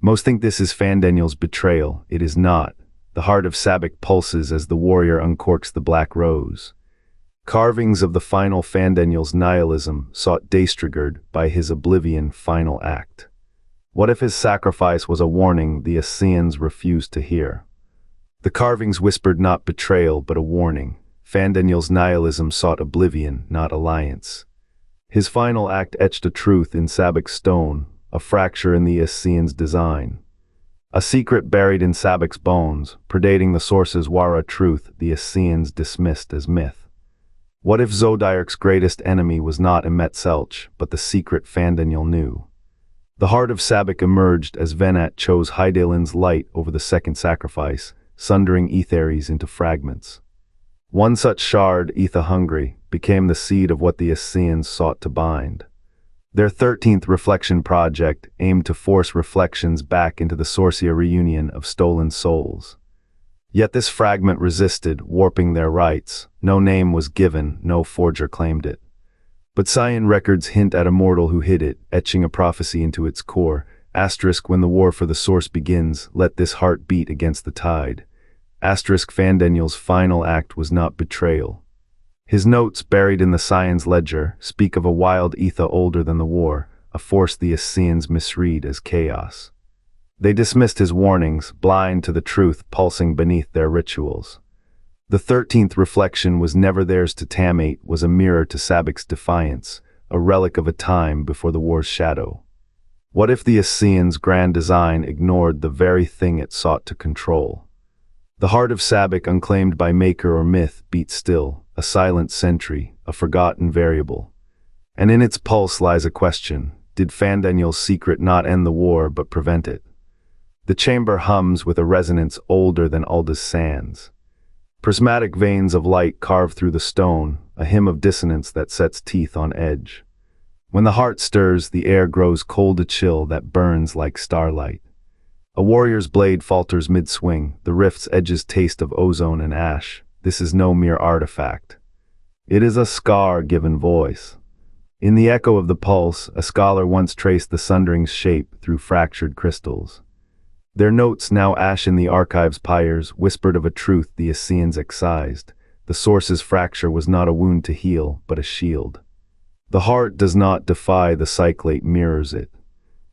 Most think this is Fandaniel's betrayal. It is not. The heart of Sabik pulses as the warrior uncorks the black rose. Carvings of the final Fandaniel's nihilism sought Daestrigerd by his oblivion final act. What if his sacrifice was a warning the Ascians refused to hear? The carvings whispered not betrayal but a warning. Fandaniel's nihilism sought oblivion, not alliance. His final act etched a truth in Sabik's stone, a fracture in the Ascians' design. A secret buried in Sabik's bones, predating the source's Wara truth the Ascians dismissed as myth. What if Zodiark's greatest enemy was not Emet-Selch, but the secret Fandaniel knew? The heart of Sabik emerged as Venat chose Hydaelyn's light over the second sacrifice, sundering Aetheres into fragments. One such shard, Aether-hungry, became the seed of what the Ascians sought to bind. Their 13th Reflection project aimed to force reflections back into the Sorcia reunion of stolen souls. Yet this fragment resisted, warping their rights. No name was given, no forger claimed it. But Scion records hint at a mortal who hid it, etching a prophecy into its core. Asterisk, when the war for the source begins, let this heart beat against the tide. Asterisk, Fandaniel's final act was not betrayal. His notes, buried in the Scion's ledger, speak of a wild ether older than the war, a force the Ascians misread as chaos. They dismissed his warnings, blind to the truth pulsing beneath their rituals. The 13th reflection was never theirs to tamate, was a mirror to Sabik's defiance, a relic of a time before the war's shadow. What if the Ascians' grand design ignored the very thing it sought to control? The heart of Sabik, unclaimed by maker or myth, beat still, a silent sentry, a forgotten variable. And in its pulse lies a question: did Fandaniel's secret not end the war but prevent it? The chamber hums with a resonance older than Ulda's sands. Prismatic veins of light carve through the stone, a hymn of dissonance that sets teeth on edge. When the heart stirs, the air grows cold, a chill that burns like starlight. A warrior's blade falters mid-swing, the rift's edges taste of ozone and ash. This is no mere artifact. It is a scar given voice. In the echo of the pulse, a scholar once traced the sundering's shape through fractured crystals. Their notes, now ash in the archive's pyres, whispered of a truth the Ascians excised. The source's fracture was not a wound to heal, but a shield. The heart does not defy, the cyclate mirrors it.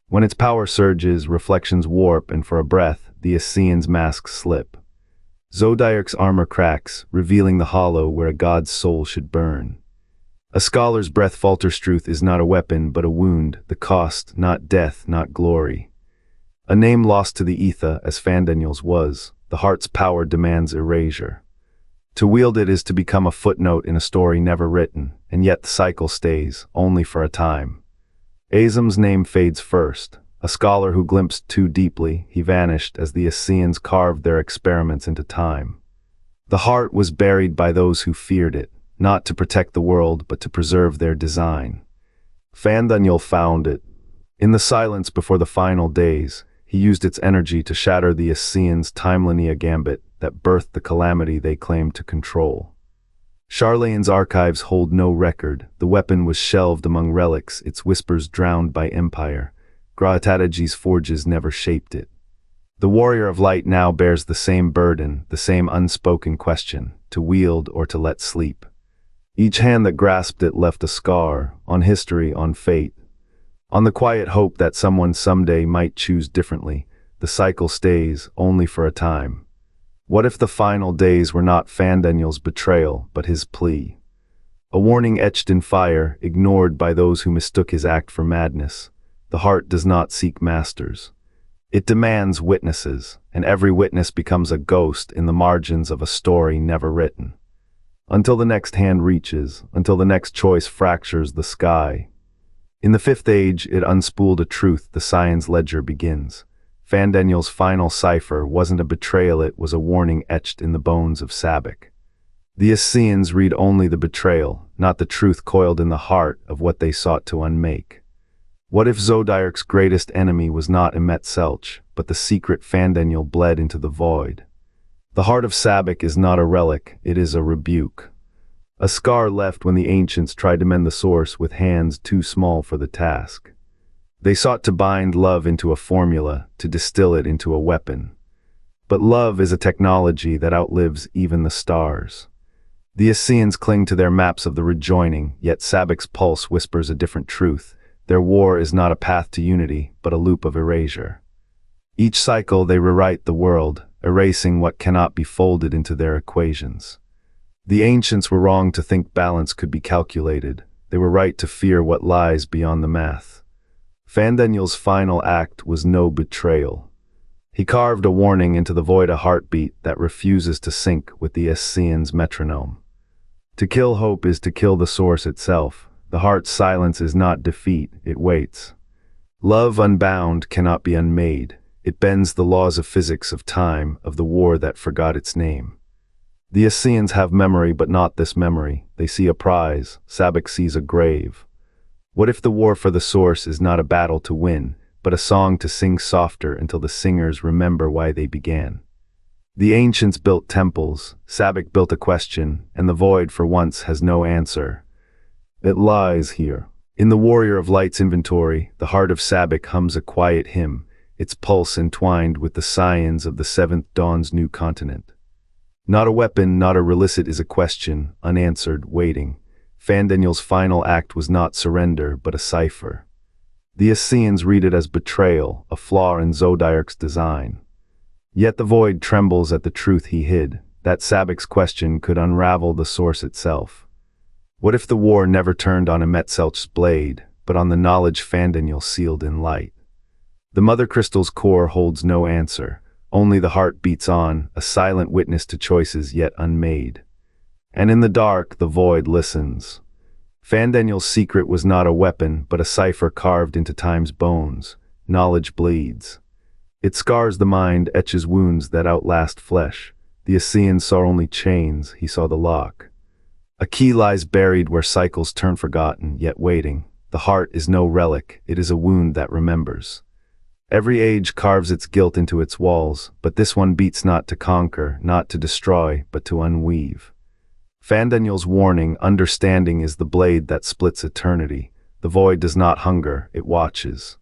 When its power surges, reflections warp, and for a breath, the Ascians' masks slip. Zodiark's armor cracks, revealing the hollow where a god's soul should burn. A scholar's breath falters. Truth is not a weapon, but a wound, the cost, not death, not glory. A name lost to the ether, as Fandaniel's was. The heart's power demands erasure. To wield it is to become a footnote in a story never written, and yet the cycle stays, only for a time. Azam's name fades first. A scholar who glimpsed too deeply, he vanished as the Ascians carved their experiments into time. The heart was buried by those who feared it, not to protect the world, but to preserve their design. Fandaniel found it. In the silence before the final days, he used its energy to shatter the Ascians' timelinear gambit that birthed the calamity they claimed to control. Charlane's archives hold no record. The weapon was shelved among relics, its whispers drowned by empire. Graatadagi's forges never shaped it. The warrior of light now bears the same burden, the same unspoken question, to wield or to let sleep. Each hand that grasped it left a scar, on history, on fate. On the quiet hope that someone someday might choose differently. The cycle stays, only for a time. What if the final days were not Fandaniel's betrayal, but his plea? A warning etched in fire, ignored by those who mistook his act for madness. The heart does not seek masters. It demands witnesses, and every witness becomes a ghost in the margins of a story never written. Until the next hand reaches, until the next choice fractures the sky. In the Fifth Age, it unspooled a truth. The Scion's ledger begins. Fandaniel's final cipher wasn't a betrayal, it was a warning etched in the bones of Sabik. The Ascians read only the betrayal, not the truth coiled in the heart of what they sought to unmake. What if Zodiark's greatest enemy was not Emet-Selch, but the secret Fandaniel bled into the void? The heart of Sabik is not a relic, it is a rebuke. A scar left when the ancients tried to mend the source with hands too small for the task. They sought to bind love into a formula, to distill it into a weapon. But love is a technology that outlives even the stars. The Ascians cling to their maps of the rejoining, yet Sabik's pulse whispers a different truth. Their war is not a path to unity, but a loop of erasure. Each cycle they rewrite the world, erasing what cannot be folded into their equations. The ancients were wrong to think balance could be calculated. They were right to fear what lies beyond the math. Fandaniel's final act was no betrayal. He carved a warning into the void, a heartbeat that refuses to sync with the Ascians' metronome. To kill hope is to kill the source itself. The heart's silence is not defeat, it waits. Love unbound cannot be unmade. It bends the laws of physics, of time, of the war that forgot its name. The Ascians have memory, but not this memory. They see a prize. Sabik sees a grave. What if the war for the source is not a battle to win, but a song to sing softer until the singers remember why they began? The ancients built temples, Sabik built a question, and the void for once has no answer. It lies here. In the Warrior of Light's inventory, the heart of Sabik hums a quiet hymn, its pulse entwined with the scions of the seventh dawn's new continent. Not a weapon, not a relicit is a question, unanswered, waiting. Fandaniel's final act was not surrender, but a cipher. The Ascians read it as betrayal, a flaw in Zodiark's design. Yet the void trembles at the truth he hid, that Sabik's question could unravel the source itself. What if the war never turned on Emetzelch's blade, but on the knowledge Fandaniel sealed in light? The Mother Crystal's core holds no answer. Only the heart beats on, a silent witness to choices yet unmade. And in the dark, the void listens. Fandaniel's secret was not a weapon, but a cipher carved into time's bones. Knowledge bleeds. It scars the mind, etches wounds that outlast flesh. The Ascian saw only chains, he saw the lock. A key lies buried where cycles turn forgotten, yet waiting. The heart is no relic, it is a wound that remembers. Every age carves its guilt into its walls, but this one beats not to conquer, not to destroy, but to unweave. Fandaniel's warning, understanding is the blade that splits eternity. The void does not hunger, it watches.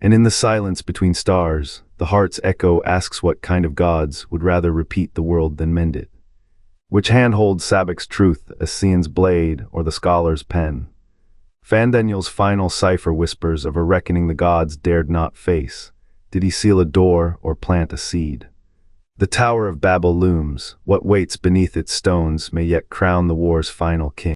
And in the silence between stars, the heart's echo asks what kind of gods would rather repeat the world than mend it. Which hand holds Sabik's truth, Ascian's blade, or the scholar's pen? Fandaniel's final cipher whispers of a reckoning the gods dared not face. Did he seal a door or plant a seed? The Tower of Babel looms. What waits beneath its stones may yet crown the war's final king.